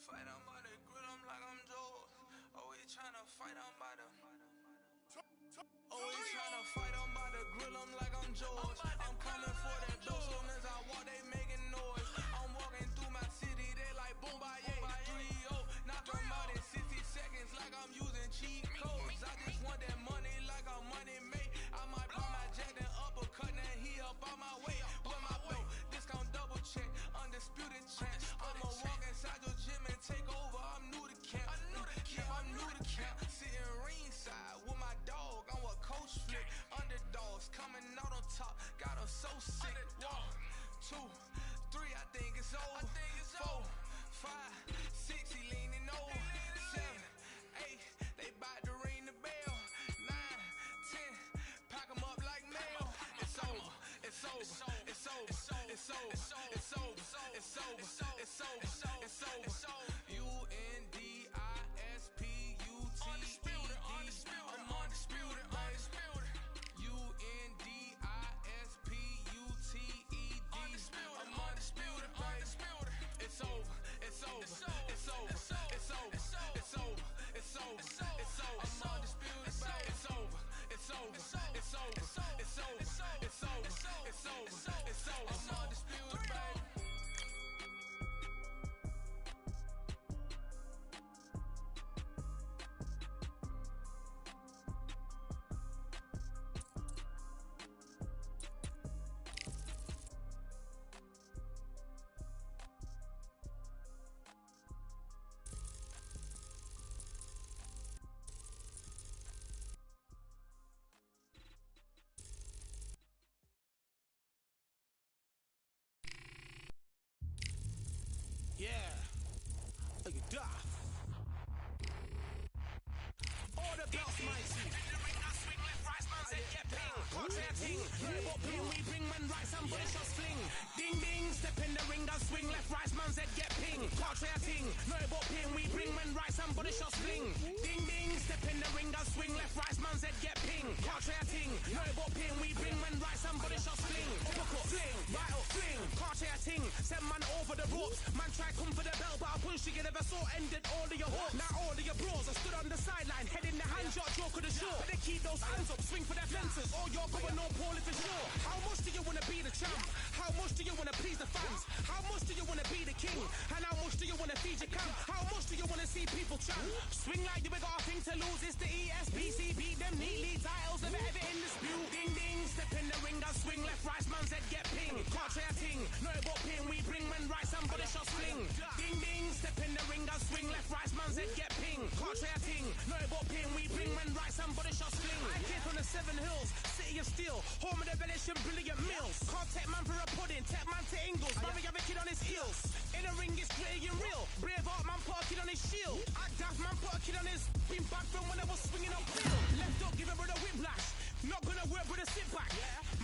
fight, I'm about to grill them like I'm Joe. Always tryna fight, I'm about to. Always tryna fight, I'm about to grill them like I'm George. I'm coming for that dough, soon as I walk, they making noise. I'm walking through my city, they like boom, by 3-0. Knock them out in 60 seconds like I'm using cheat codes. I just want that money like I'm money made. I might pop my jack and uppercut, and he up on my way. With my belt, discount double check, undisputed champ. I'ma walk inside your gym and take over, I'm new to camp. I'm new to camp, sitting ringside with my dog. I'm what coach flip, underdogs coming out on top, got them so sick. 1, 2, 3, I think it's over. 4, 5, 6, he leaning over. 7, 8, they bout to ring the bell. 9, 10, pack them up like mail. It's over, it's over, it's over, it's over, it's over, it's over, it's over, it's over, it's over. Undisputed, I'm undisputed, undisputed. Undisputed, I'm undisputed, undisputed. It's over, it's over, it's over, it's over, it's over, it's over, it's over, it's over. I'm undisputed, it's over, it's over, it's over, it's over, it's over, it's over, it's over. I'm undisputed, baby. Yeah, look at that. All the belts, mighty. In the ring, I swing left, right, man said get ping. Contrary ting, what ping we bring, man right, somebody just fling. Ding ding, step in the ring, I swing left, right, man said get ping. Contrary ting, no what ping we bring, man right, somebody just fling. Ding ding, step in the ring, I swing left, right, man said get ping. Contrary ting, no what ping we bring, man right, somebody just fling. Uppercut, fling, right up, fling. Contrary ting, send man over the ropes. Man try come for the bell, but I punch you never saw ended all of your hopes. Now all of your bros are stood on the sideline, head in the hand, shot joke of the show. But they keep those hands up, swing for their fences. All you're going no poorly for sure. How much do you wanna be the champ? How much do you wanna please the fans? How much do you wanna be the king? And how much do you wanna feed your camp? How much do you wanna see people chant? Swing like you got a thing to lose. It's the ESBC, beat them neatly. Titles never ever in dispute. Ding ding, step in the ring, I swing left, right, man said get ping. Can't try a ting, no but ping we bring man right, somebody shot sling. Ding ding, step in the ring, I swing left, right, man said get ping. Can't try a ting, no but ping we bring man right, somebody shot sling. I came from the 7 hills, city of steel, home of the village and brilliant mills. Can't take man for a pudding, take man to Ingles, man we have a kid on his heels. In the ring it's gritty and real, brave art man put a kid on his shield. Act daft man put a kid on his, been back from when I was swinging up field. Left up, give a brother whiplash, not gonna work with a sit back.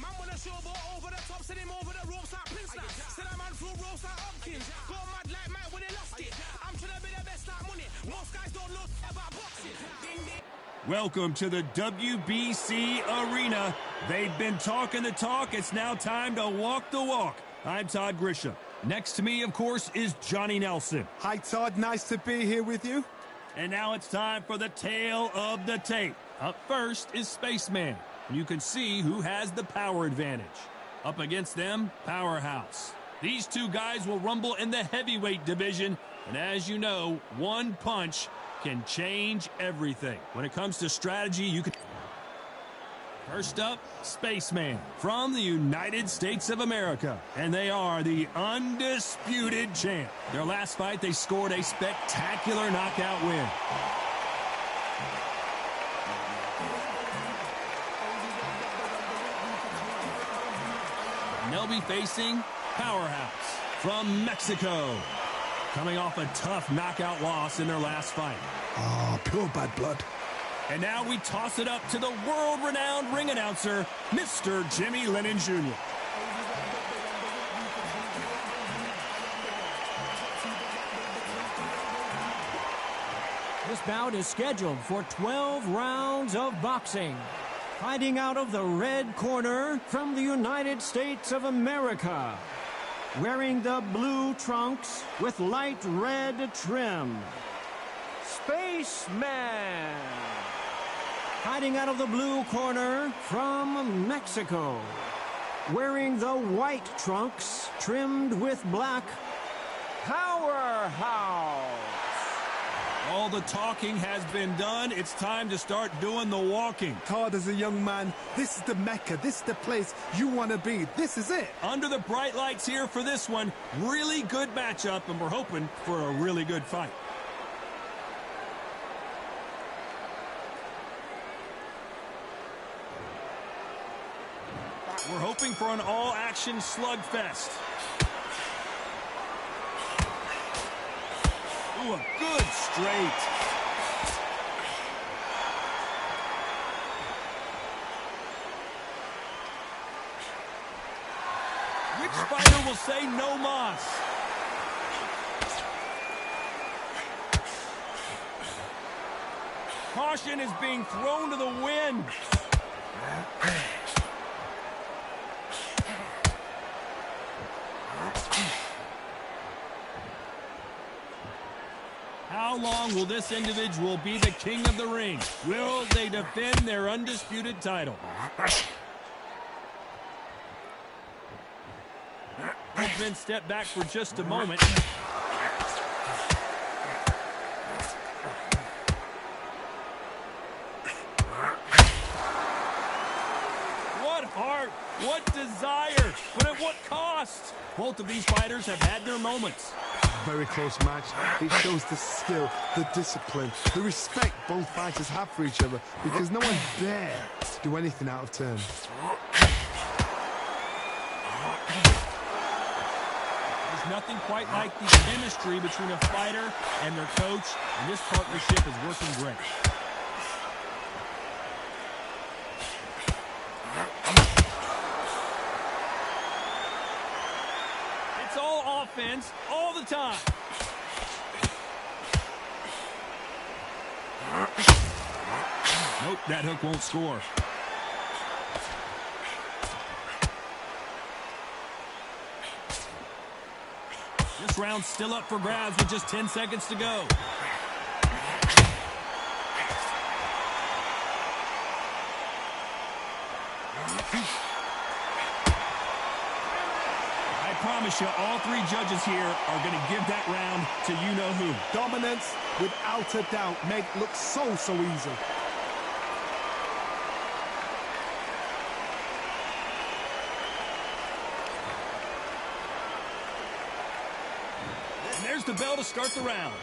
Man wanna show ball over the top, send him over the ropes like Prince Lash. Send a man through ropes like Hopkins, go mad like Mike when they lost it. I'm trying to be the best like money, most guys don't know about boxing. Ding ding. Welcome to the WBC Arena. They've been talking the talk. It's now time to walk the walk. I'm Todd Grisham. Next to me, of course, is Johnny Nelson. Hi, Todd. Nice to be here with you. And now it's time for the tale of the tape. Up first is Spaceman. You can see who has the power advantage. Up against them, Powerhouse. These two guys will rumble in the heavyweight division. And as you know, one punch can change everything. When it comes to strategy, you can... First up, Spaceman from the United States of America. And they are the undisputed champ. Their last fight, they scored a spectacular knockout win. And they'll be facing Powerhouse from Mexico, coming off a tough knockout loss in their last fight. Oh, pure bad blood. And now we toss it up to the world-renowned ring announcer, Mr. Jimmy Lennon Jr. This bout is scheduled for 12 rounds of boxing. Fighting out of the red corner from the United States of America, wearing the blue trunks with light red trim, Spaceman. Hiding out of the blue corner from Mexico, wearing the white trunks trimmed with black, Powerhouse. All the talking has been done. It's time to start doing the walking. Todd, as a young man, this is the Mecca. This is the place you want to be. This is it. Under the bright lights here for this one. Really good matchup, and we're hoping for a really good fight. We're hoping for an all-action slugfest. Ooh, a good straight. Which fighter will say no mas? Caution is being thrown to the wind. How long will this individual be the king of the ring? Will they defend their undisputed title? Both men step back for just a moment. What heart, what desire, but at what cost? Both of these fighters have had their moments. Very close match. It shows the skill, the discipline, the respect both fighters have for each other, because no one dare do anything out of turn. There's nothing quite like the chemistry between a fighter and their coach, and this partnership is working great. It's all offense all the time. Nope, that hook won't score. This round's still up for grabs with just 10 seconds to go. I promise you, all three judges here are going to give that round to you-know-who. Dominance, without a doubt, made it look so easy. And there's the bell to start the round.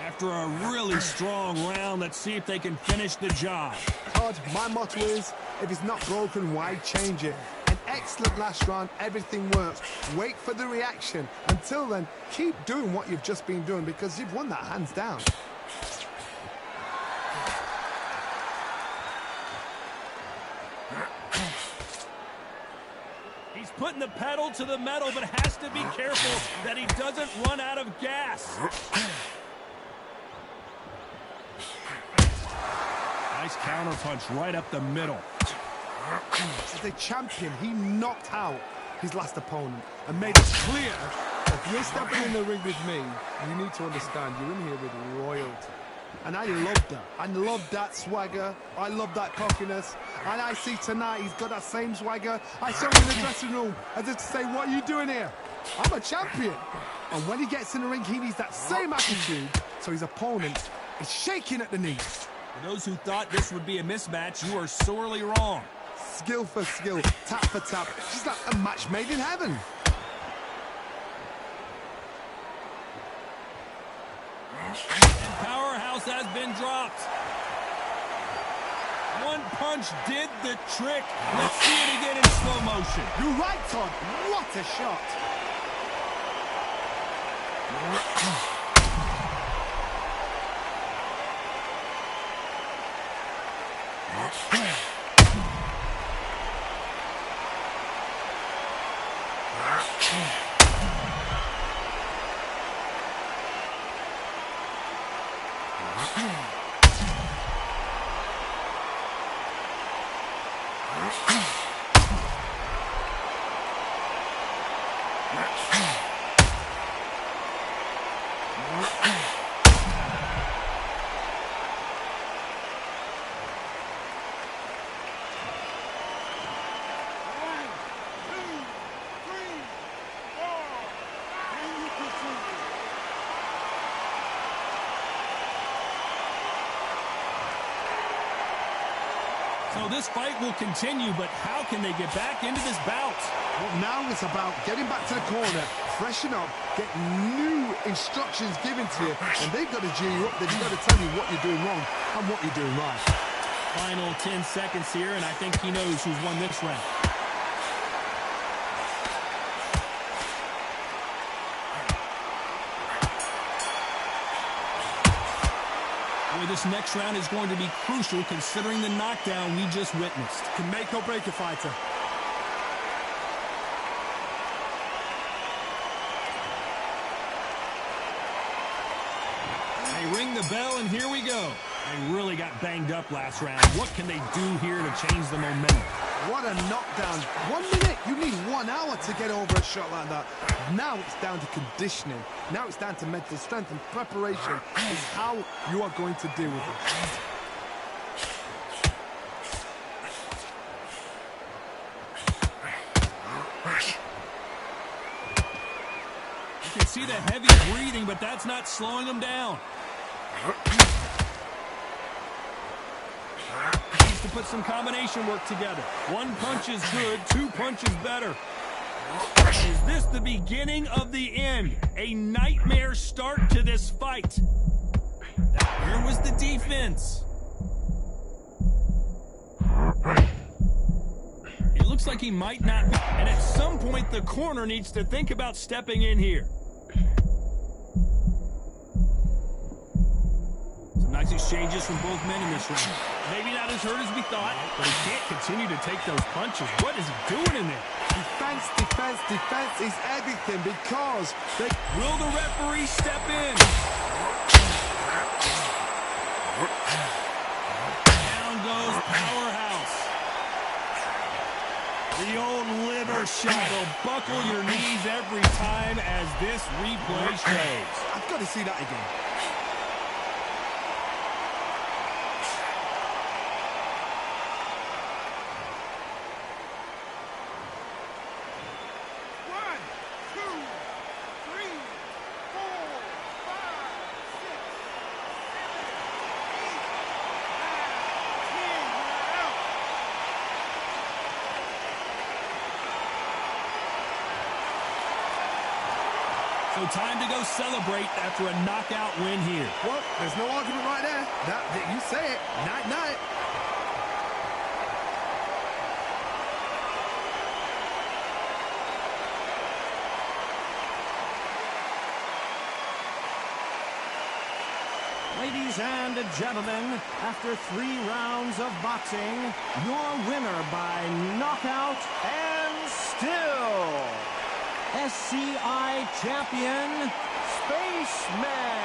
After a really strong round, let's see if they can finish the job. Todd, my motto is, if it's not broken, why change it? An excellent last round, everything works. Wait for the reaction. Until then, keep doing what you've just been doing, because you've won that hands down. He's putting the pedal to the metal, but has to be careful that he doesn't run out of gas. Nice counterpunch right up the middle. As a champion, he knocked out his last opponent and made it clear, if you're stepping in the ring with me, you need to understand you're in here with royalty. And I love that. I love that swagger. I love that cockiness. And I see tonight he's got that same swagger. I saw him in the dressing room as if to say, what are you doing here? I'm a champion. And when he gets in the ring, he needs that same attitude, so his opponent is shaking at the knees. For those who thought this would be a mismatch, you are sorely wrong. Skill for skill, tap for tap, just like a match made in heaven. And Powerhouse has been dropped. One punch did the trick. Let's see it again in slow motion. You're right, Todd. What a shot. So this fight will continue, but how can they get back into this bout? Well, now it's about getting back to the corner, freshen up, get new instructions given to you, and they've got to G you up. They've got to tell you what you're doing wrong and what you're doing right. Final 10 seconds here, and I think he knows who's won this round. Boy, this next round is going to be crucial considering the knockdown we just witnessed. Can make or break a fighter. They ring the bell, and here we go. They really got banged up last round. What can they do here to change the momentum? What a knockdown. 1 minute. You need 1 hour to get over a shot like that. Now it's down to conditioning. Now it's down to mental strength, and preparation is how you are going to deal with it. You can see the heavy breathing, but that's not slowing them down. Needs to put some combination work together. 1 punch is good, 2 punches better. Is this the beginning of the end? A nightmare start to this fight. Where was the defense? It looks like he might not be. And at some point, the corner needs to think about stepping in here. Some nice exchanges from both men in this round. Maybe not as hurt as we thought, but he can't continue to take those punches. What is he doing in there? Defense, defense, defense is everything because they... Will the referee step in? Down goes Powerhouse. The old liver shot will buckle your knees every time as this replay shows. I've got to see that again. So time to go celebrate after a knockout win here. Well, there's no argument right there. You say it. Night-night. Ladies and gentlemen, after 3 rounds of boxing, your winner by knockout and still SCI champion, Spaceman.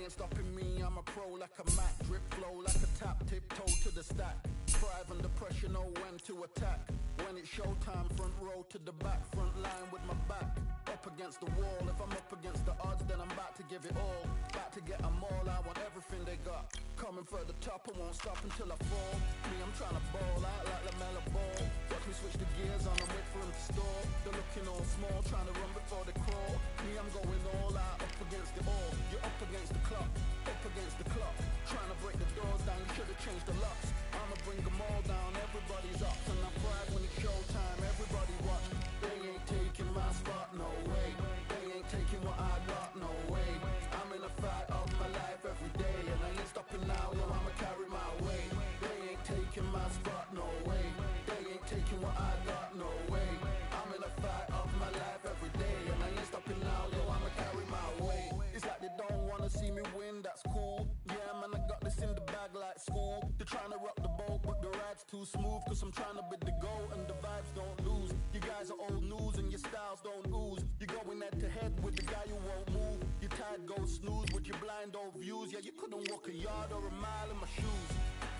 Stopping me, I'm a pro like a Mac. Drip flow like a tap, tiptoe to the stack. Thrive under pressure, know when to attack. When it's showtime, front row to the back. Front line with my back up against the wall. If I'm up against the odds, then I'm about to give it all. About to get them all, I want everything they got. Coming for the top, I won't stop until I fall. Me, I'm trying to ball out like LaMelo Ball. Watch me switch the gears on and wait for him to stall. They're looking all small, trying to run before they crawl. Me, I'm going all out, up against the all. You're up against the clock, up against the clock. Trying to break the doors down, you should have changed the locks. I'ma bring them all down, everybody's up. And I pride when it's showtime, everybody watch. They ain't taking my spot, no way. They ain't taking what I got, no way. I'm in a fight of my life every day, and I ain't stopping now, yo, I'ma carry my weight. They ain't taking my spot, no way. They ain't taking what I got, no way. I'm in a fight of my life every day, and I ain't stopping now, yo, I'ma carry my weight. It's like they don't wanna see me win, that's cool. Yeah, man, I got this in the bag like school. They're trying to rock the boat, but the ride's too smooth. Cause I'm trying to bid the goal, and the vibes don't lose. You guys are old news, and your styles don't ooze. You're going head to head with the guy who won't move. Your tide goes snooze with your blind old views. Yeah, you couldn't walk a yard or a mile in my shoes.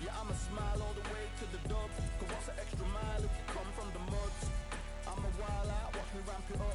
Yeah, I'ma smile all the way to the dubs, cause what's an extra mile if you come from the muds? I'm a wild out, watch me ramp it up.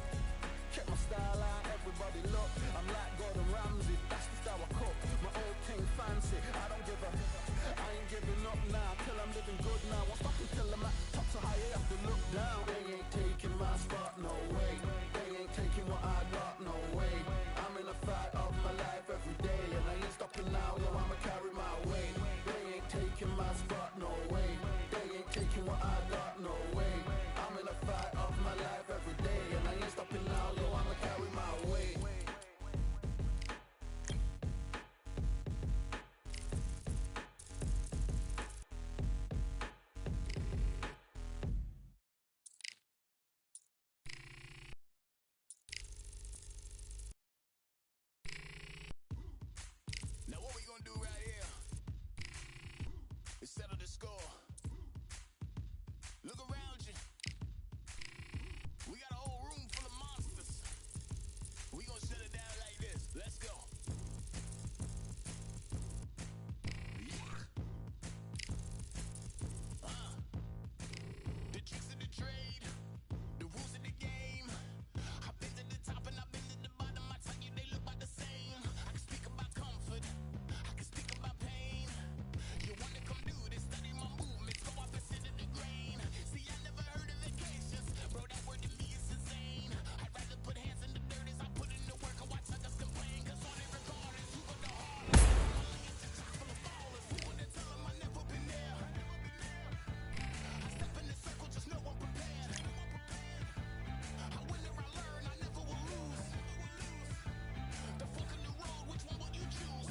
Check my style out, everybody look. I'm like Gordon Ramsay, that's just how I cook. My old thing fancy, I don't give a. I ain't giving up now, till I'm living good now. Won't stop until I'm at the top, so high you have to look down. They ain't taking my spot, no way. They ain't taking what I got, no way. I'm in a fight of my life every day, and I ain't stopping now, yo, I'ma carry my weight. They ain't taking my spot, no way. They ain't taking what I got, no way. I'm in a fight of my life every day, and I ain't stopping now, yo, I'ma carry my weight. Now what we gonna do right here is settle the score. Look around you. We got a whole room full of monsters. We gonna shut it down like this. Let's go. Yeah. The tricks of the trade, the rules of the game. I've been to the top and I've been to the bottom. I tell you they look about the same. I can speak about comfort, I can speak about pain. You wanna come do this, study my movements, go opposite of the grain. See, I never heard of vacations, bro, that word to me is insane. I'd rather put hands in the dirt as I put in the work and watch others complain. Cause all they regard is who got the hardest. My lineage is chock full of ballers, who wanna tell them I never been there. I step in the circle, just know I'm prepared. I win or I learn, I never will lose. The fork in the road, which one will you choose?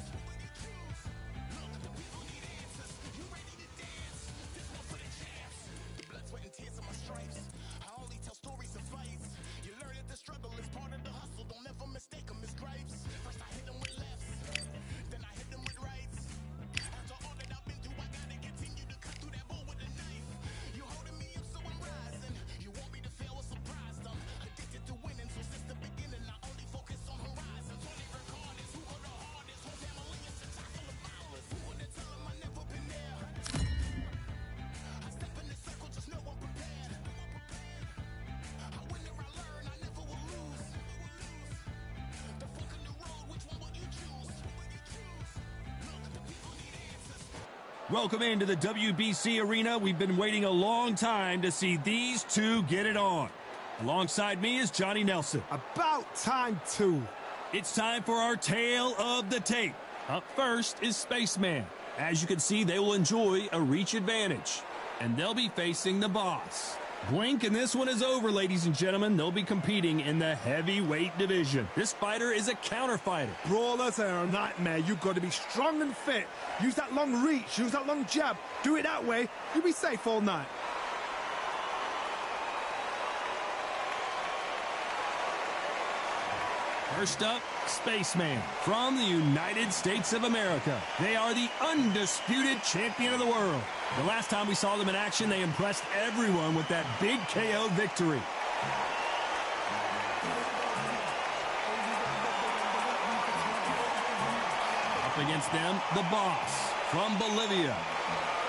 Look, the people need answers. You ready to dance? This one for the champs. The blood, sweat, and tears of my stripes. I only tell stories of fights. You learn that the struggle is part of the hustle. Don't ever mistake them as gripes. First I hit them with lefts, then I hit them with rights. After all that I've been through, I gotta continue to cut through that bull with a knife. You holding me up, so I'm rising. You want me to fail or surprise them? Addicted to winning, so since the beginning, I only focus on horizons. All they record is who go the hardest. Whole family is a chock full of ballers. Who wanna tell them I never been there? I step in the circle, just know I'm prepared. I win or I learn, I never will lose. The fork in the road, which one will you choose? Look, the people need answers. Welcome into the WBC arena. We've been waiting a long time to see these two get it on. Alongside me is Johnny Nelson. About time, too. It's time for our tale of the tape. Up first is Spaceman. As you can see, they will enjoy a reach advantage, and they'll be facing the boss. Blink and this one is over, ladies and gentlemen. They'll be competing in the heavyweight division. This fighter is a counter fighter. Brawlers are a nightmare. You've got to be strong and fit. Use that long reach. Use that long jab. Do it that way. You'll be safe all night. First up, Spaceman from the United States of America. They are the undisputed champion of the world. The last time we saw them in action, they impressed everyone with that big KO victory. Up against them, the boss from Bolivia,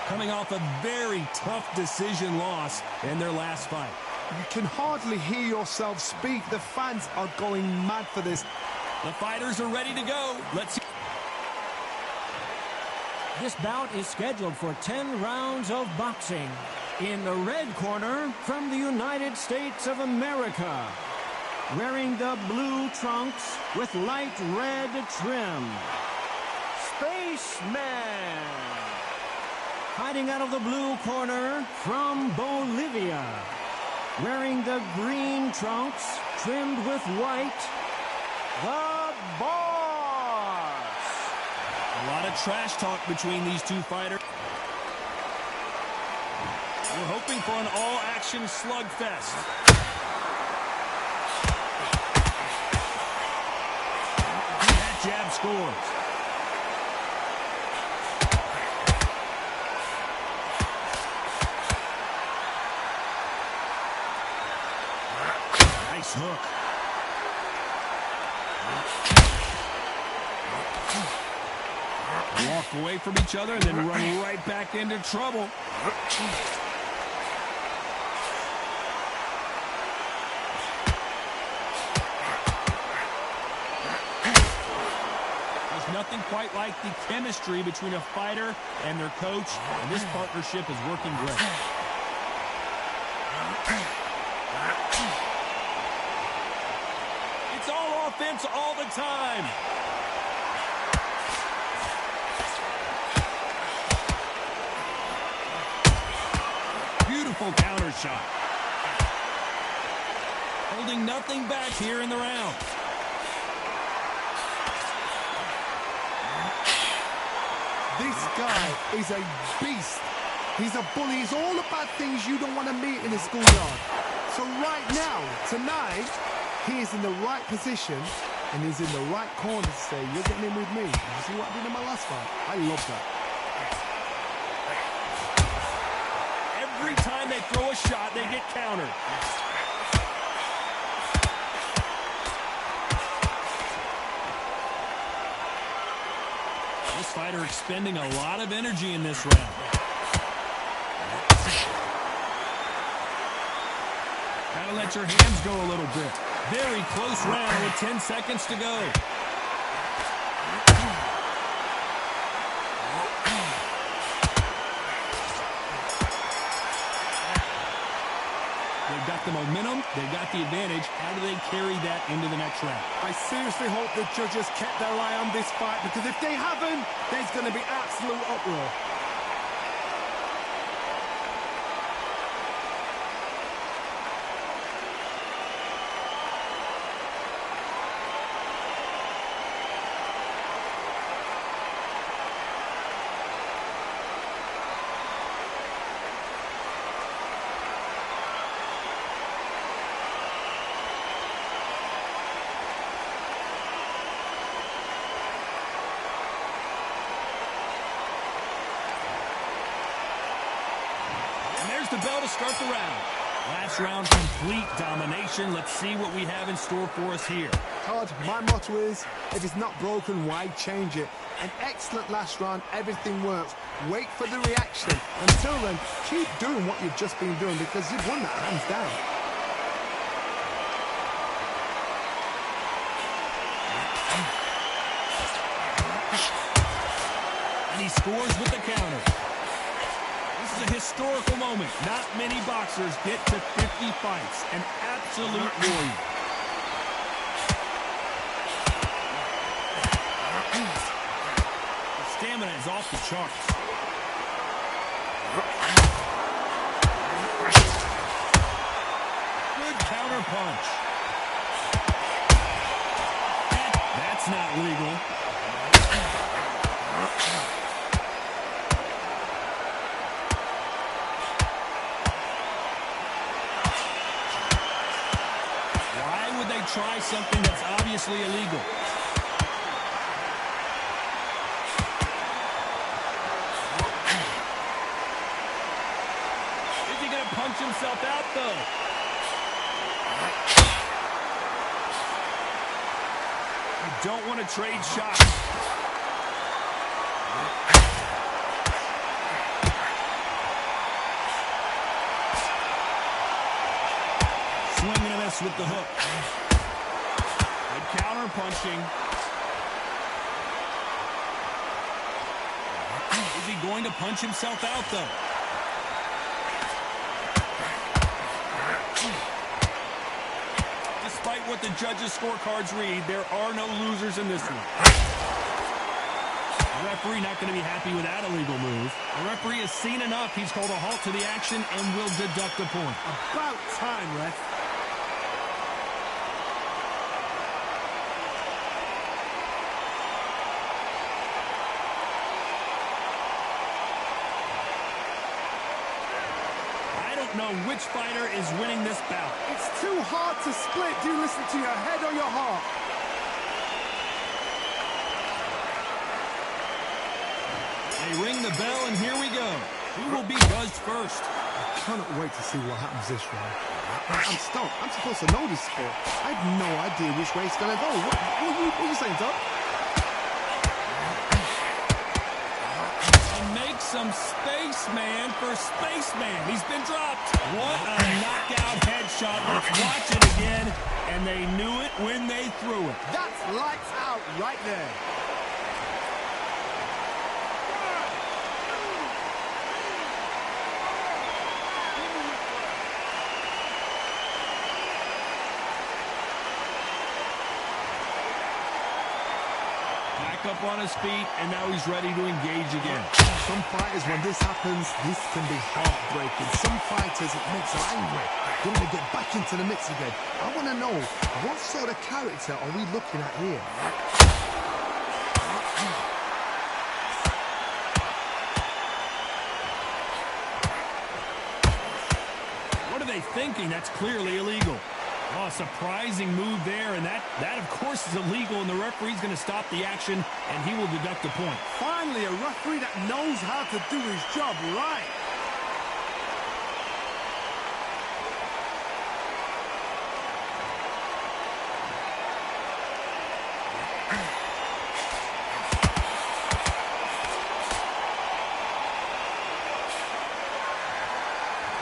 coming off a very tough decision loss in their last fight. You can hardly hear yourself speak. The fans are going mad for this. The fighters are ready to go. Let's see. This bout is scheduled for 10 rounds of boxing. In the red corner, from the United States of America, wearing the blue trunks with light red trim, Spaceman. Hiding out of the blue corner, from Bolivia, wearing the green trunks trimmed with white, the boss. A lot of trash talk between these two fighters. We're hoping for an all-action slugfest. That jab scores. Nice hook. Walk away from each other and then run right back into trouble. There's nothing quite like the chemistry between a fighter and their coach, and this partnership is working great. It's all offense all the time. Beautiful counter shot. Holding nothing back here in the round. This guy is a beast. He's a bully. He's all about things you don't want to meet in the schoolyard. So right now, tonight, he is in the right position and he's in the right corner to say, you're getting in with me. You see what I did in my last fight? I love that. Every time they throw a shot, they get countered. This fighter expending a lot of energy in this round. Gotta let your hands go a little bit. Very close round with 10 seconds to go. They've got the momentum, they've got the advantage. How do they carry that into the next round? I seriously hope the judges kept their eye on this fight, because if they haven't, there's going to be absolute uproar. The bell to start the round. Last round, complete domination. Let's see what we have in store for us here. Todd, my motto is, if it's not broken, why change it? An excellent last round, everything works. Wait for the reaction. Until then, keep doing what you've just been doing, because you've won that hands down. And he scores with the counter. This is a historical moment. Not many boxers get to 50 fights. An absolute warrior. The stamina is off the charts. Good counter punch. That's not legal. Try something that's obviously illegal. Is he going to punch himself out, though? You don't want to trade shots. Swing and a miss with the hook. Counter punching. Is he going to punch himself out, though? Despite what the judges' scorecards read, there are no losers in this one. The referee not going to be happy with that illegal move. The referee has seen enough. He's called a halt to the action and will deduct a point. About time, ref. Know which fighter is winning this bout. It's too hard to split. Do you listen to your head or your heart? They ring the bell, and here we go. Who will be buzzed first? I cannot wait to see what happens this round. I'm stumped. I'm supposed to know this sport. I have no idea which way it's going to go. What are you saying, Doc? some spaceman for spaceman. He's been dropped. What a knockout headshot. Let's watch it again. And they knew it when they threw it. That's lights out right there. Back up on his feet, and now he's ready to engage again. Some fighters, when this happens, this can be heartbreaking. Some fighters, it makes them angry. They want to get back into the mix again. I want to know, what sort of character are we looking at here? What are they thinking? That's clearly illegal. Oh, surprising move there, and that of course is illegal, and the referee's going to stop the action, and he will deduct a point. Finally, a referee that knows how to do his job right.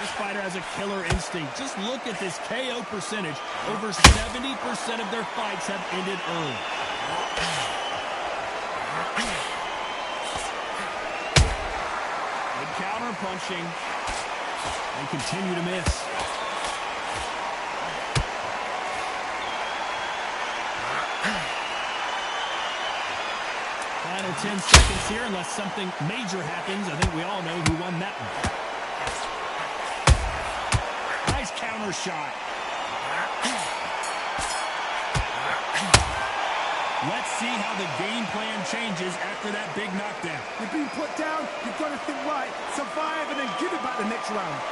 This fighter has a killer instinct. Just look at this KO percentage. Over 70% of their fights have ended early. Good counter punching. They continue to miss. Final 10 seconds here, unless something major happens. I think we all know who won that one. Nice counter shot. Let's see how the game plan changes after that big knockdown. You've been put down, you've got to think right, survive, and then give it back the next round.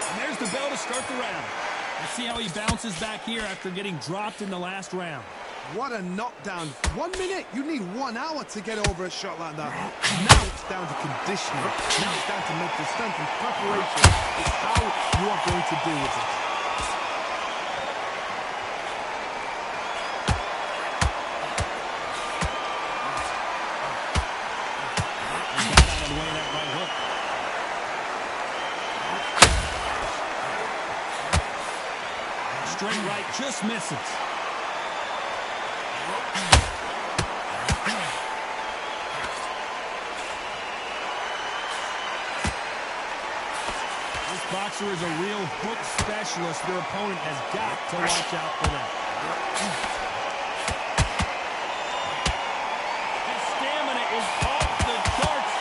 And there's the bell to start the round. Let's see how he bounces back here after getting dropped in the last round. What a knockdown. 1 minute, you need 1 hour to get over a shot like that. Now it's down to conditioning. Now it's down to mental strength and preparation. It's how you are going to deal with it. He got out of the way of that right hook. Straight right, just misses. Boxer is a real hook specialist. Their opponent has got to watch out for that. His stamina is off the charts.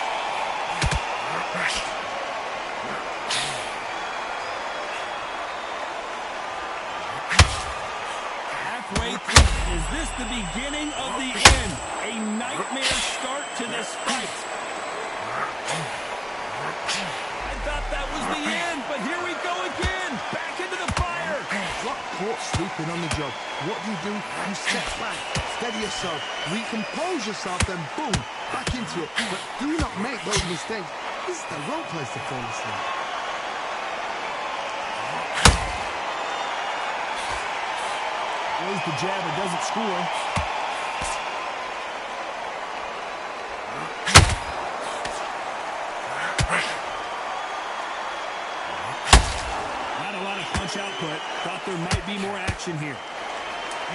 Halfway through, is this the beginning of the end? A nightmare start to this fight. Thought that was the end, but here we go again. Back into the fire. Drop caught sleeping on the job. What do? You step back, steady yourself, recompose yourself, then boom, back into it. But do not make those mistakes. This is the wrong place to fall asleep. Throws the jab and doesn't score. Output. Thought there might be more action here.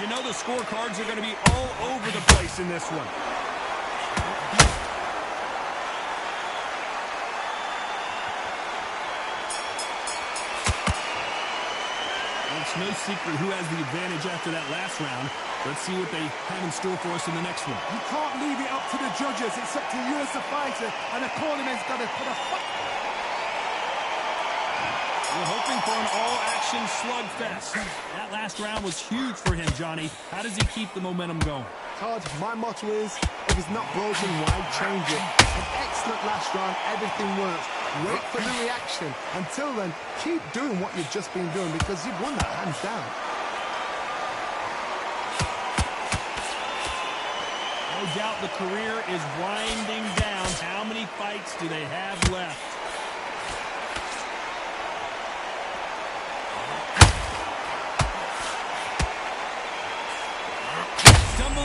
You know the scorecards are going to be all over the place in this one. It's no secret who has the advantage after that last round. Let's see what they have in store for us in the next one. You can't leave it up to the judges. It's up to you as a fighter, and the cornerman's got to put a fight. We're hoping for an all-action slugfest. That last round was huge for him, Johnny. How does he keep the momentum going? Todd, my motto is, if it's not broken, why change it? An excellent last round, everything works. Wait for the reaction. Until then, keep doing what you've just been doing because you've won that hands down. No doubt the career is winding down. How many fights do they have left?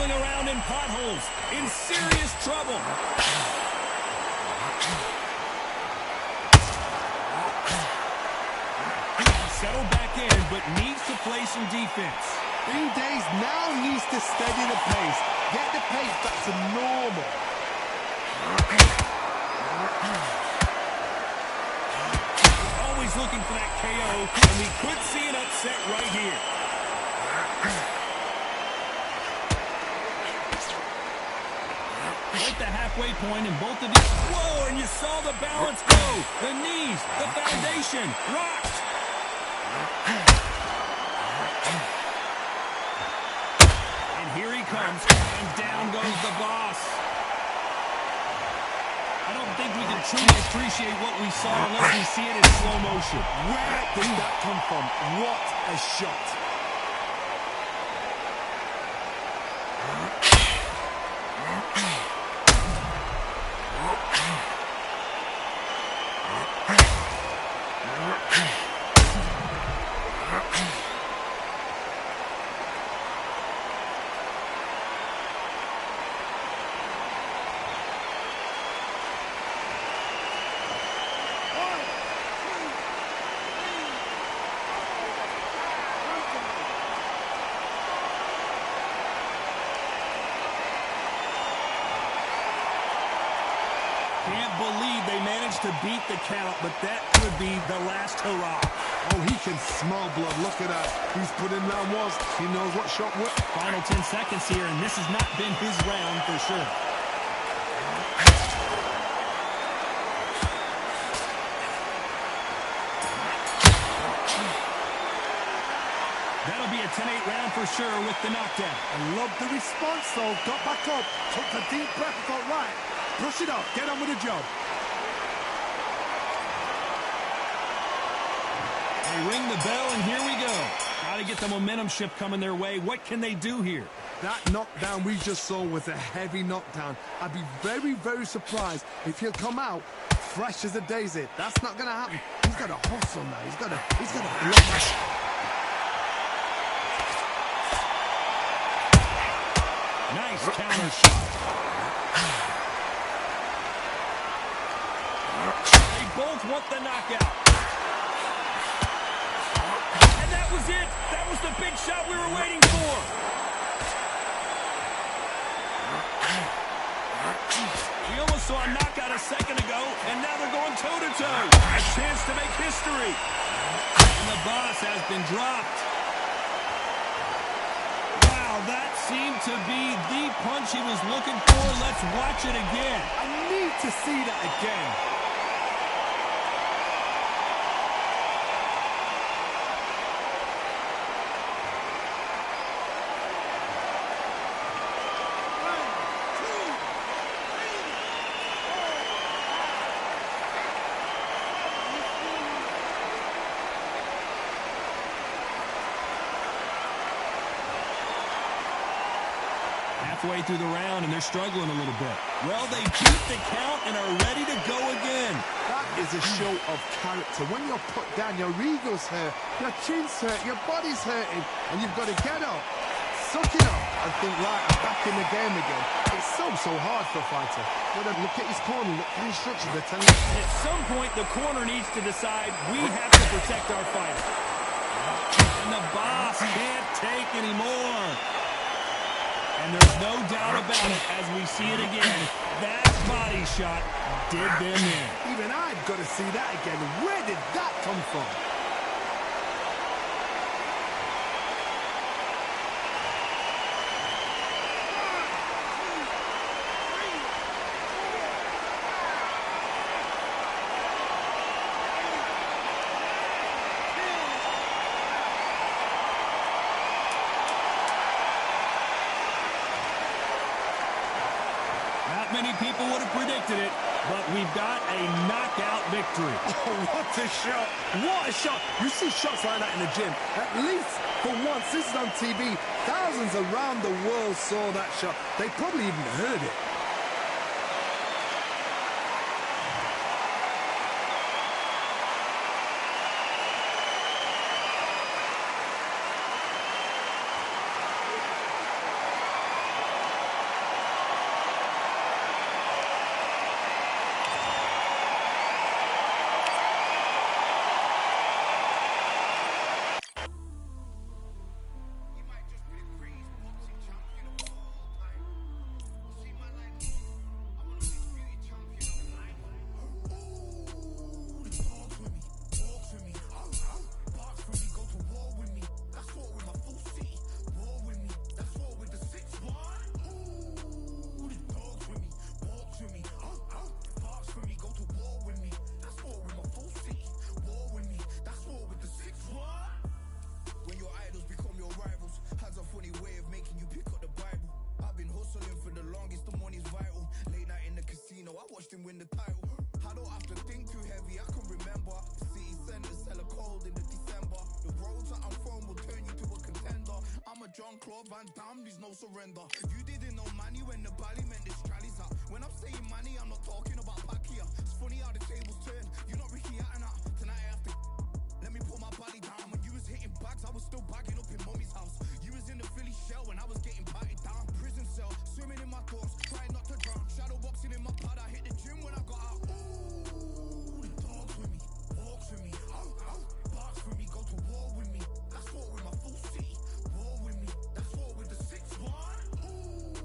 rolling around in potholes, in serious trouble. Settled back in, but needs to play some defense. Green Days now needs to steady the pace. Get the pace back to normal. Always looking for that KO, and we could see an upset right here. At the halfway point in both of these. Whoa, and you saw the balance go. The knees, the foundation, rocked. And here he comes, and down goes the boss. I don't think we can truly appreciate what we saw unless we see it in slow motion. Where did that come from? What a shot. Can't believe they managed to beat the count, but that could be the last hurrah. Oh, he can smell blood. Look at that. He's put in round one. He knows what shot worked. Final 10 seconds here, and this has not been his round for sure. That'll be a 10-8 round for sure with the knockdown. I love the response, though. Got back up, took a deep breath, thought, right, brush it off, get on with the job. They ring the bell, and here we go. Got to get the momentum shift coming their way. What can they do here? That knockdown we just saw was a heavy knockdown. I'd be very, very surprised if he'll come out fresh as a daisy. That's not going to happen. He's got to hustle now. He's got to block. Nice counter shot. They both want the knockout. And that was it. That was the big shot we were waiting for. We almost saw a knockout a second ago, and now they're going toe-to-toe. A chance to make history. And the boss has been dropped. That seemed to be the punch he was looking for. Let's watch it again. I need to see that again. Halfway through the round, and they're struggling a little bit. Well, they beat the count and are ready to go again. That is a show of character. When you're put down, your ego's hurt, your chin's hurt, your body's hurting, and you've got to get up, suck it up, and think, right, I'm back in the game again. It's so hard for a fighter. Well, look at his corner, look at the instructions. They're telling you. At some point, the corner needs to decide we have to protect our fighter. And the boss can't take anymore. And there's no doubt about it, as we see it again, that body shot did them in. Even I've got to see that again. Where did that come from? Many people would have predicted it, but we've got a knockout victory. Oh, what a shot. What a shot. You see shots like that in the gym. At least for once, this is on TV. Thousands around the world saw that shot. They probably even heard it. Jean-Claude Van Damme, there's no surrender. You didn't know money when the bally meant the strallies up. When I'm saying money, I'm not talking about Pacquiao. It's funny how the tables turn. You're not Ricky Hatton up. Tonight I have to let me pull my body down. When you was hitting bags, I was still bagging up in mommy's house. You was in the Philly shell when I was getting patted down. Prison cell, swimming in my thoughts, trying not to drown. Shadow boxing in my pad, I hit the gym when I got out. Ooh, the dogs with me, walks with me, barks with me, go to war with me. That's war with my full city. War with me, that's war with the 6-1. Ooh,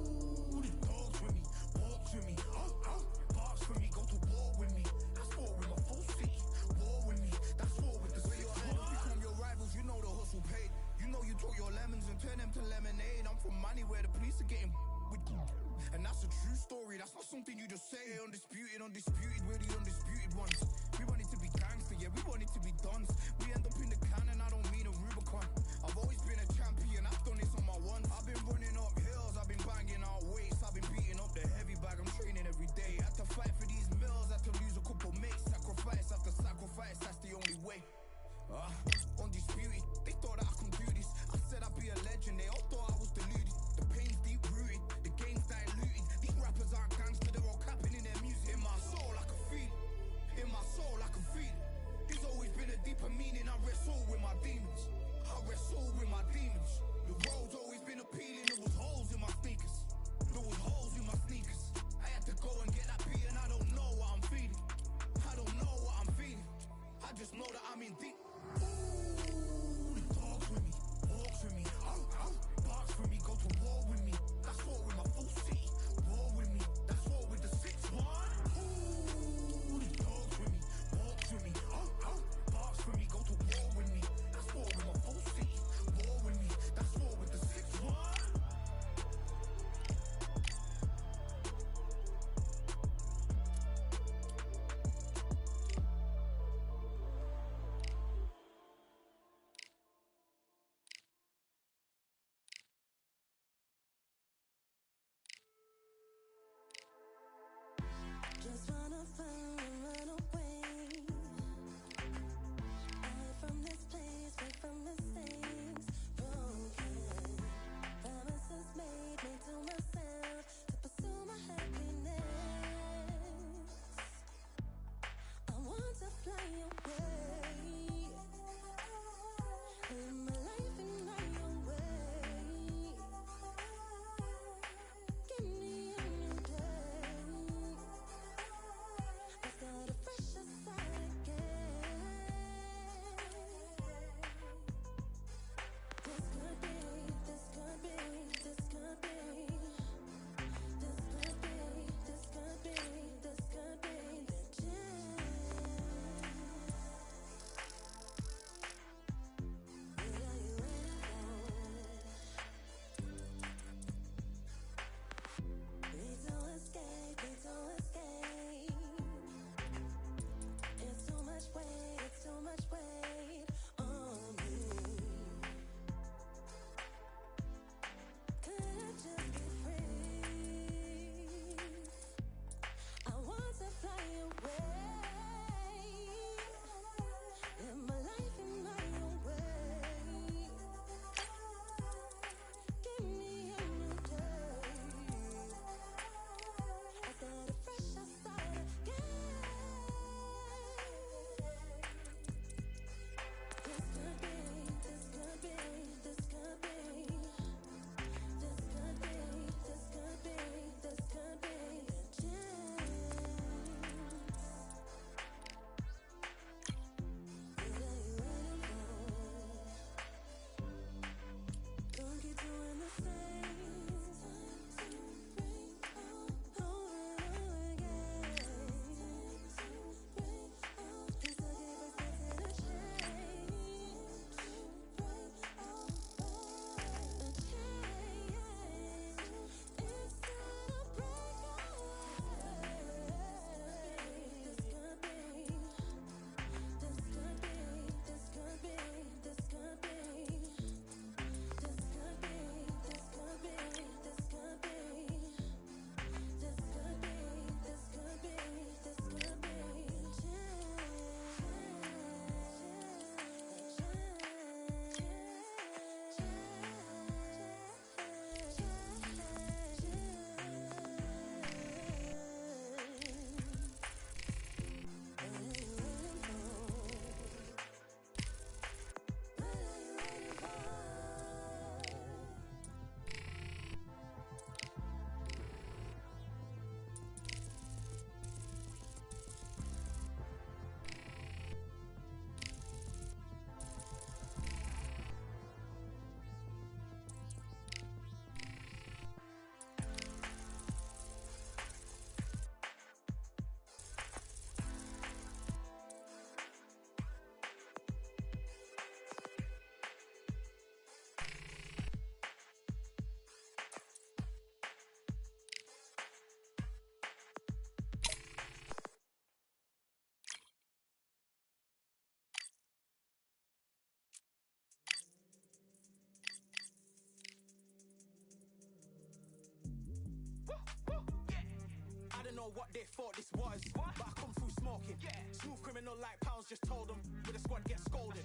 what they thought this was, but I come through smoking. Smooth criminal like pounds, just told them with a squad get scolded.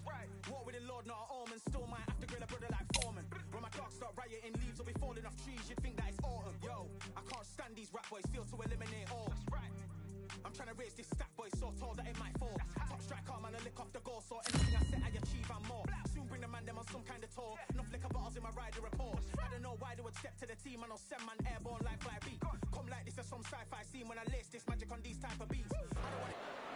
War with the Lord, not an omen. Still might have to grill a brother like Foreman. When my dogs start rioting, leaves will be falling off trees. You'd think that it's autumn. Yo, I can't stand these rap boys, feel to eliminate all. I'm trying to raise this stat boy so tall that it might fall. Top striker, man, I lick off the goal, so anything I set, I achieve and more. Soon bring the man them on some kind of tour. Enough liquor bottles in my rider report. I don't know why they would step to the team, and I'll send man airborne like fly beat. Come like this as some sci-fi scene when I lace this magic on these type of beats.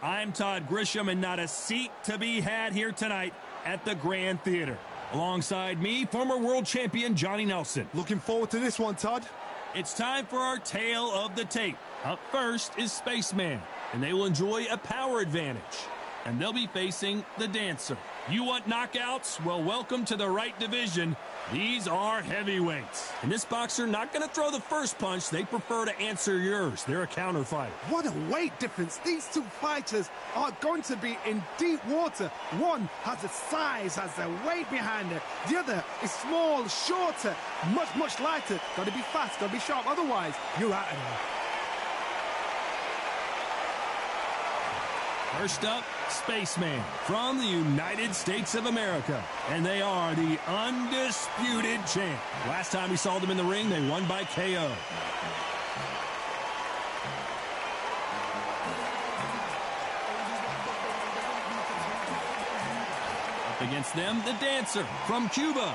I'm Todd Grisham, and not a seat to be had here tonight at the Grand Theater. Alongside me, former world champion Johnny Nelson. Looking forward to this one, Todd. It's time for our tale of the tape. Up first is Spaceman, and they will enjoy a power advantage. And they'll be facing the Dancer. You want knockouts? Well, welcome to the right division. These are heavyweights. And this boxer not going to throw the first punch. They prefer to answer yours. They're a counter fighter. What a weight difference. These two fighters are going to be in deep water. One has the size, has the weight behind it. The other is small, shorter, much lighter. Got to be fast, got to be sharp. Otherwise, you're out of there. First up, Spaceman from the United States of America. And they are the undisputed champ. Last time we saw them in the ring, they won by KO. Up against them, the Dancer from Cuba.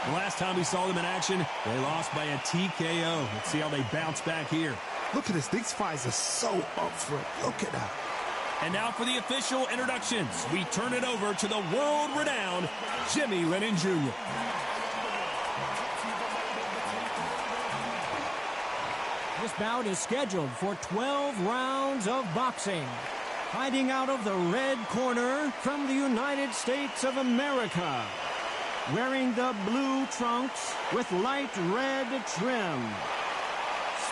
The last time we saw them in action, they lost by a TKO. Let's see how they bounce back here. Look at this. These fighters are so up for it. Look at that. And now for the official introductions, we turn it over to the world-renowned Jimmy Lennon Jr. This bout is scheduled for 12 rounds of boxing. Fighting out of the red corner from the United States of America. Wearing the blue trunks with light red trim.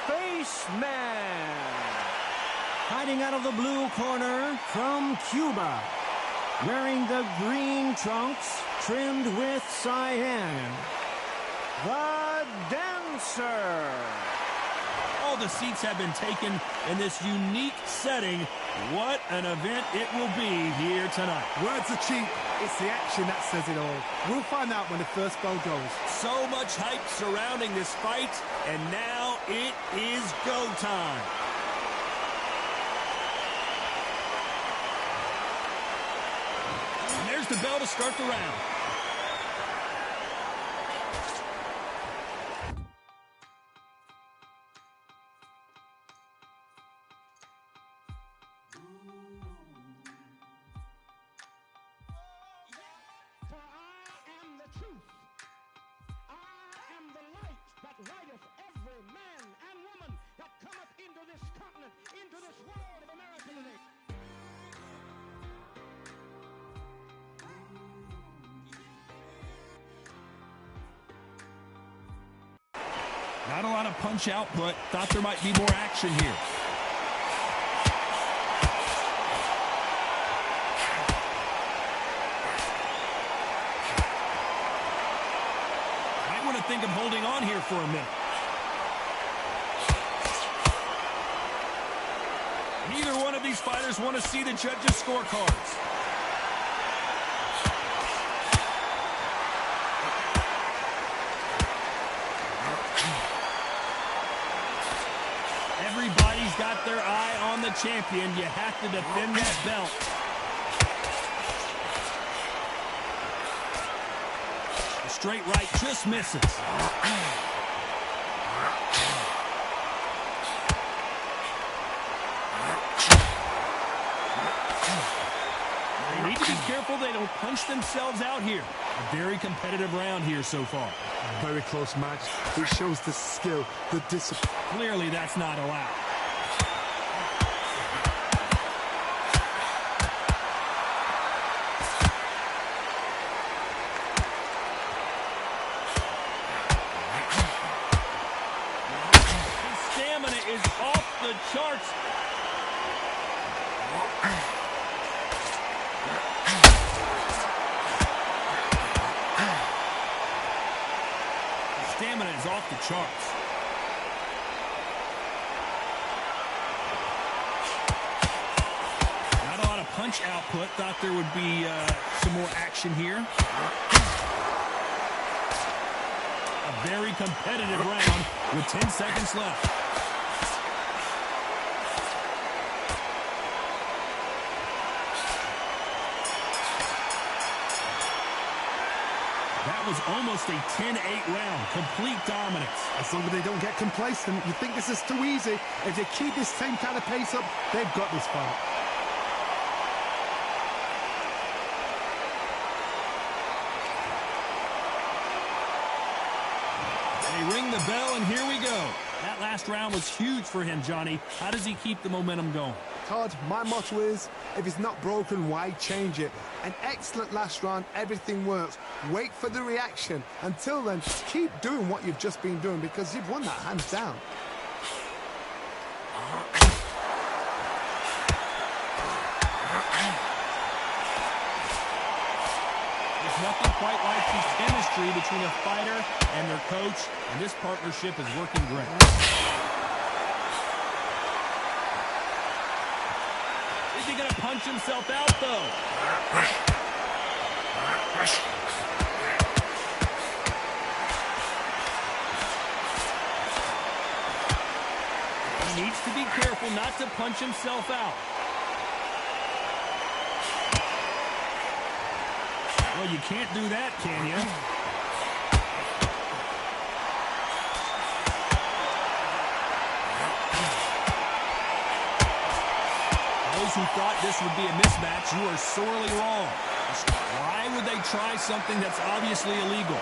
Spaceman. Fighting out of the blue corner from Cuba. Wearing the green trunks trimmed with cyan. The Dancer. All the seats have been taken in this unique setting. What an event it will be here tonight. Words are cheap. It's the action that says it all. We'll find out when the first bell goes. So much hype surrounding this fight, and now it is go time. The bell to start the round. For I am the truth. I am the light that lighteth every man and woman that cometh into this continent, into this world of America today. Not a lot of punch output. Thought there might be more action here. Might want to think of holding on here for a minute. Neither one of these fighters want to see the judges' scorecards. Everybody's got their eye on the champion. You have to defend that belt. The straight right just misses. They need to be careful they don't punch themselves out here. A very competitive round here so far. Very close match. It shows the skill, the discipline. Clearly that's not allowed. His stamina is off the charts. His stamina is off the charts. punch output. Thought there would be some more action here. A very competitive round with 10 seconds left. That was almost a 10-8 round. Complete dominance. As long as they don't get complacent, you think this is too easy. If they keep this same kind of pace up, they've got this fight. They ring the bell, and here we go. That last round was huge for him, Johnny. How does he keep the momentum going? Todd, my motto is, if it's not broken, why change it? An excellent last round, everything works. Wait for the reaction. Until then, keep doing what you've just been doing because you've won that hands down. There's nothing quite like the chemistry between a fighter and their coach, and this partnership is working great. Is he going to punch himself out, though? He needs to be careful not to punch himself out. Well, you can't do that, can you? Those who thought this would be a mismatch, you are sorely wrong. Why would they try something that's obviously illegal?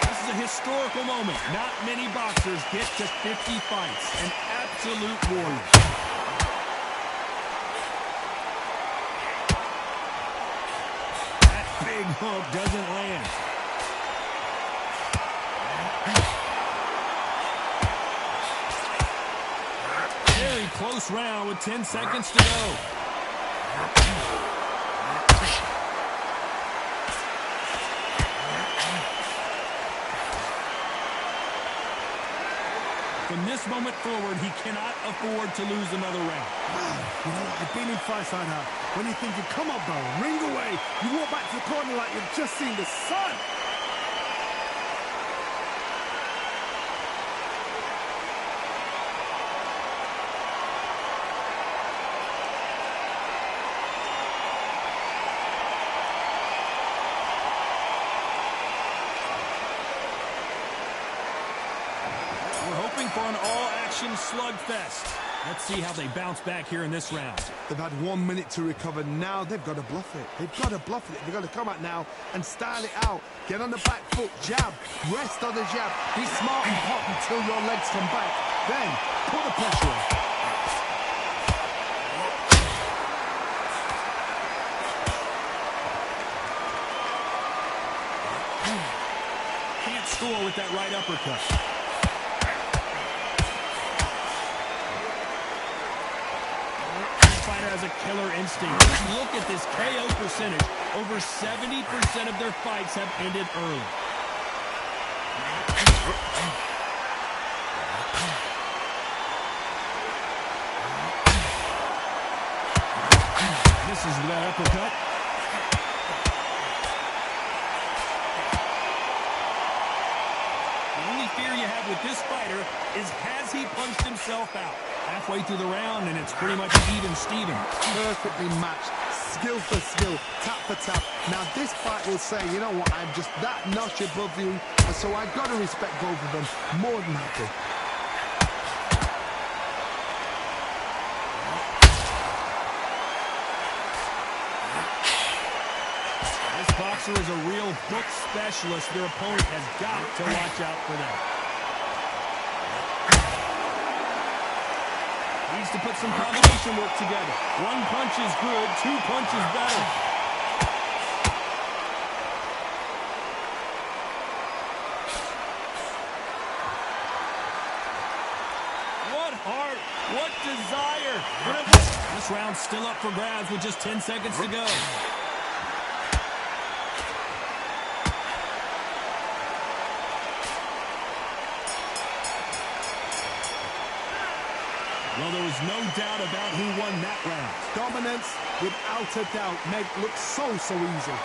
This is a historical moment. Not many boxers get to 50 fights. An absolute warrior. Big hook doesn't land. Very close round with 10 seconds to go. From this moment forward, he cannot afford to lose another round. You know, I've been in fights like that. When you're thinking, come on, bro, ring away. You walk back to the corner like you've just seen the sun. We're hoping for an all-action slugfest. Let's see how they bounce back here in this round. They've had 1 minute to recover. Now they've got to bluff it. They've got to bluff it. They've got to come out now and style it out. Get on the back foot, jab, rest on the jab. Be smart and pop until your legs come back. Then put the pressure on. Can't score with that right uppercut. Fighter has a killer instinct. Just look at this KO percentage. Over 70% of their fights have ended early. Misses with that uppercut. The only fear you have with this fighter is, has he punched himself out? Halfway through the round, and it's pretty much even Steven. Perfectly matched, skill for skill, tap for tap. Now this fight will say, you know what, I'm just that notch above you, and so I've got to respect both of them more than happy. This boxer is a real hook specialist. Their opponent has got to watch out for that. Needs to put some combination work together. One punch is good, two punches better. What heart, what desire. The This round's still up for grabs with just 10 seconds to go. Well, there was no doubt about who won that round. Dominance, without a doubt, made it look so easy.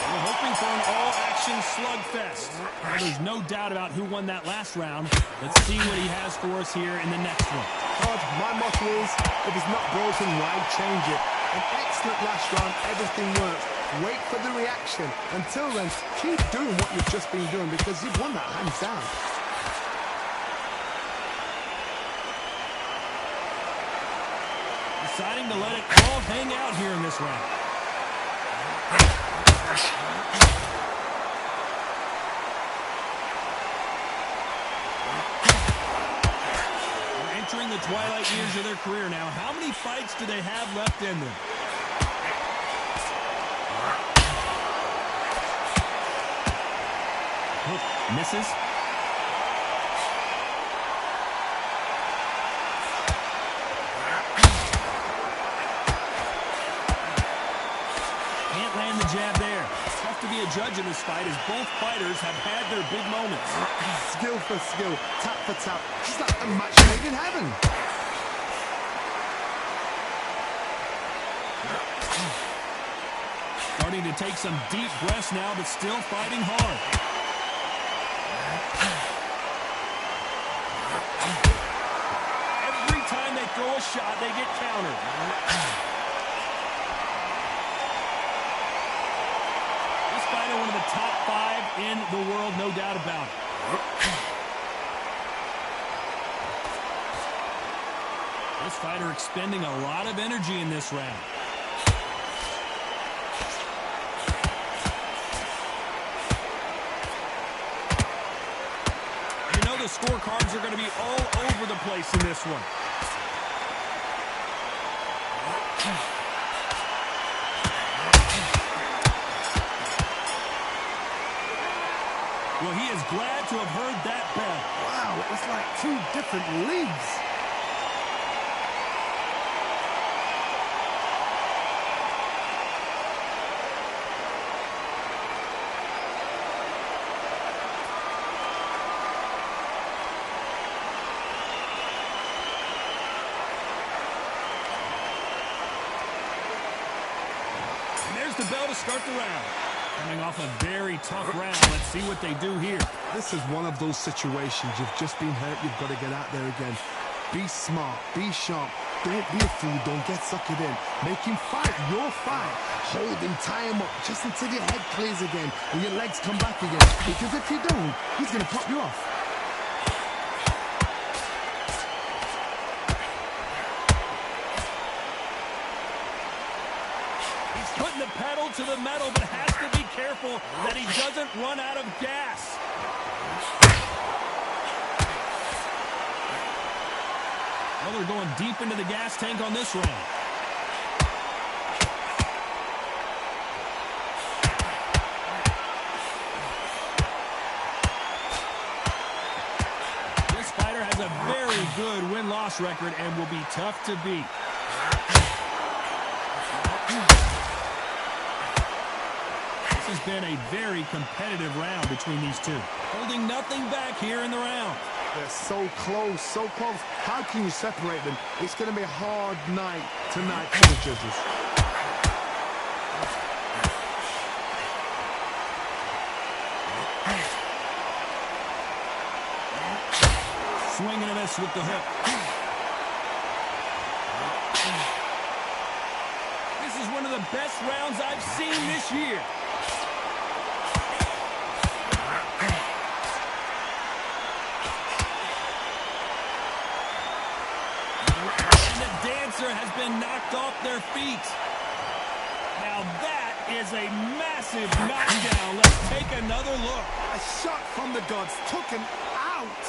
We're hoping for an all-action slugfest. Well, there's no doubt about who won that last round. Let's see what he has for us here in the next one. Todd, my motto is, if it's not broken, why change it? An excellent last round, everything worked. Wait for the reaction. Until then, keep doing what you've just been doing because you've won that hands down. Deciding to let it all hang out here in this round. They're entering the twilight years of their career now. How many fights do they have left in them? Misses. Can't land the jab there. It's tough to be a judge in this fight as both fighters have had their big moments. Skill for skill, tap for tap. Just like a match made in heaven. Starting to take some deep breaths now, but still fighting hard. Every time they throw a shot, they get countered. This fighter, one of the top 5 in the world, no doubt about it. This fighter expending a lot of energy in this round. The scorecards are going to be all over the place in this one. Well, he is glad to have heard that bell. Wow, it was like 2 different leagues. The bell to start the round. Coming off a very tough round. Let's see what they do here. This is one of those situations. You've just been hurt. You've got to get out there again. Be smart. Be sharp. Don't be a fool. Don't get suckered in. Make him fight your fight. Hold him. Tie him up just until your head clears again and your legs come back again. Because if you don't, he's going to pop you off. Putting the pedal to the metal, but has to be careful that he doesn't run out of gas. Well, they're going deep into the gas tank on this round. This fighter has a very good win-loss record and will be tough to beat. This has been a very competitive round between these two. Holding nothing back here in the round. They're so close, so close. How can you separate them? It's going to be a hard night tonight for the judges. Swing and a miss with the hook. This is one of the best rounds I've seen this year. Has been knocked off their feet. Now that is a massive knockdown. Let's take another look. A shot from the gods took him out.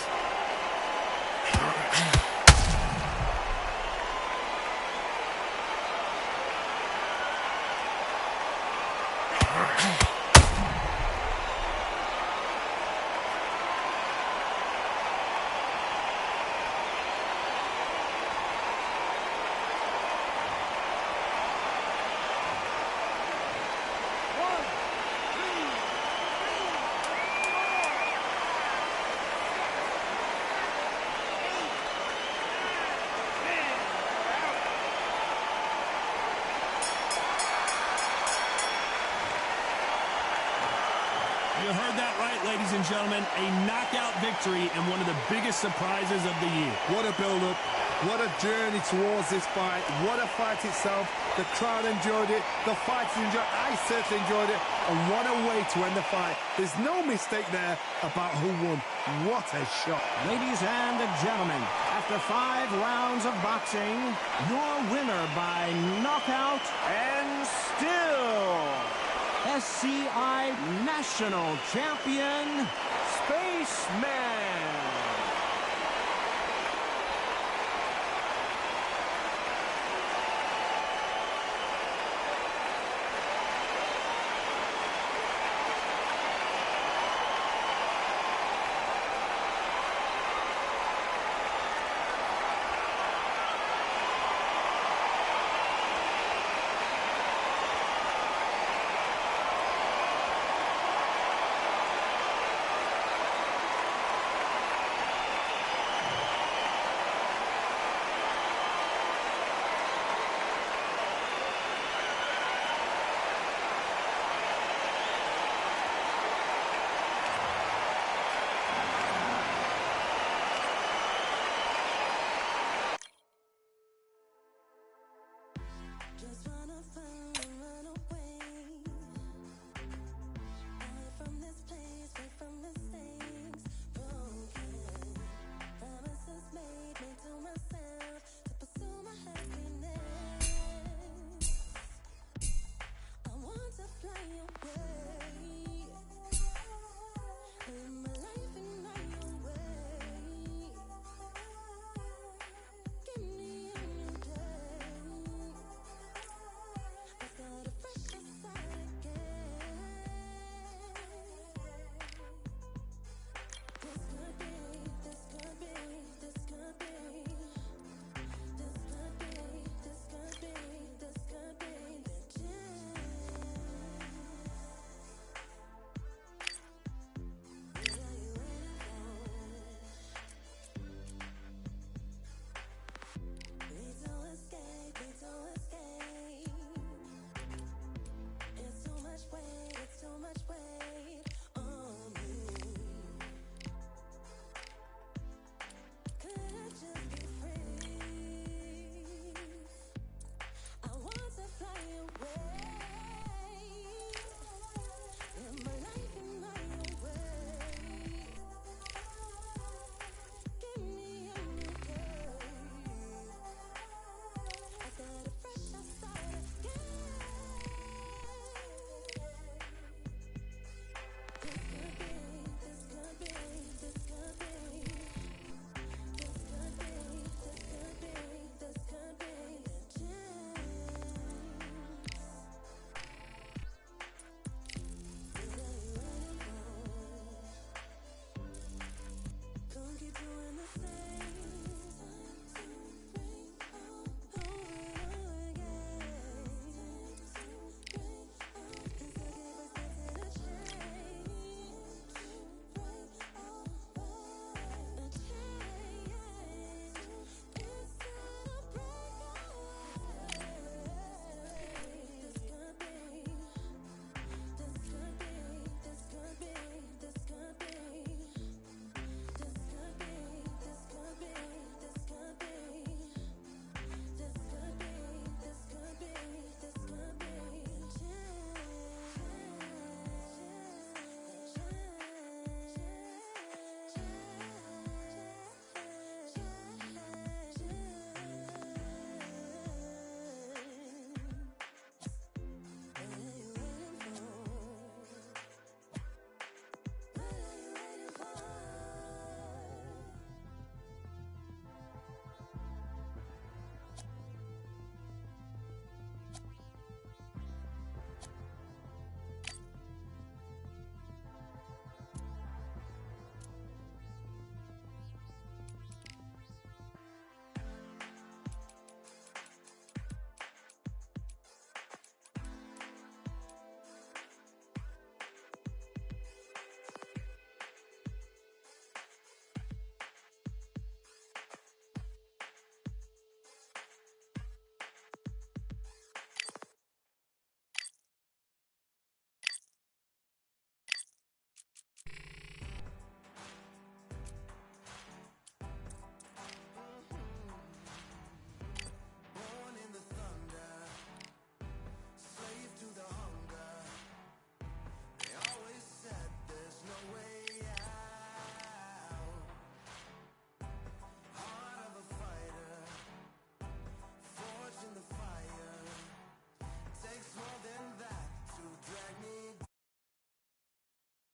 You heard that right, ladies and gentlemen. A knockout victory and one of the biggest surprises of the year. What a build-up. What a journey towards this fight. What a fight itself. The crowd enjoyed it. The fighters enjoyed it. I certainly enjoyed it. And what a way to end the fight. There's no mistake there about who won. What a shot. Ladies and gentlemen, after 5 rounds of boxing, your winner by knockout and still SCI National Champion, Spaceman.